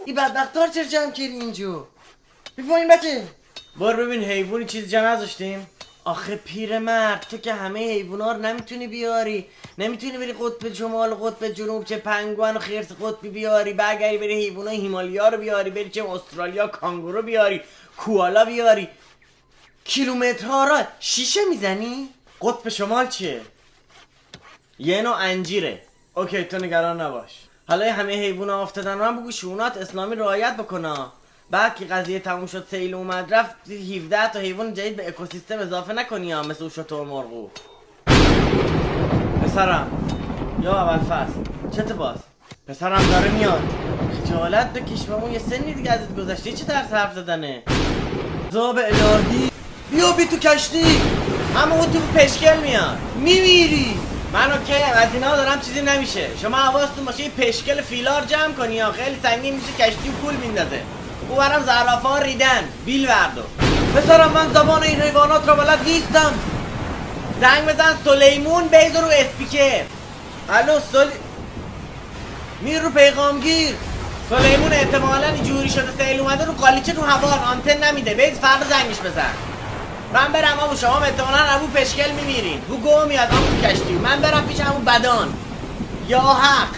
این بدبختار چرا جمع کردی اینجا؟ بی این بچه بار ببین حیوانی چیزی جا نذاشتیم. آخه پیرمرد تو که همه حیونا رو نمیتونی بیاری، نمیتونی بری قطب شمال و قطب جنوب، چه پنگوان و خرس قطبی بیاری، برگردی بری حیوانای هیمالیا رو بیاری، بری چه استرالیا کانگورو بیاری، کوالا بیاری، کیلومترها را شیشه میزنی؟ قطب شمال چیه؟ یه نوع انجیره. اوکی تو نگران نباش. حالا همه حیوونا افتادن من بگو شونات اسلامی رعایت بکنا. بعد که قضیه تموم شد سیل اومد رفت 17 تا حیوان جدید به اکوسیستم اضافه نکنی ها، مثل شتر مرغو. پسرم یا اول فصل چته باز؟ پسرم داره میاد. خجالت بکش بابا، یه سنی دیگه ازت گذشته، چه درس حرف زدنه؟ عذاب الهی. بیا بی تو کشتی. اما اون تو پشکل میاد میمیری. من اوکی از اینا دارم چیزی نمیشه. شما حواستون باشه یه پشکل فیلار جمع کنی یا خیلی سنگین میشه، کشتی و پول میندازه. او برام زرافه ها ریدن بیل بردو. پسرم من زبان این حیوانات را بلد نیستم. زنگ بزن سلیمون بیزو رو اسپیکر. الو میر رو پیغامگیر. سلیمون احتمالاً اینجوری شده سیل اومده رو قالیچه تو هوا آنتن نمیده، بیز فردا زنگش بزن. من برم ابو شما احتمالاً ابو پشکل میمیرین. بو گو میاد ابو کشتی. من برم پیش ابو بدان. یا حق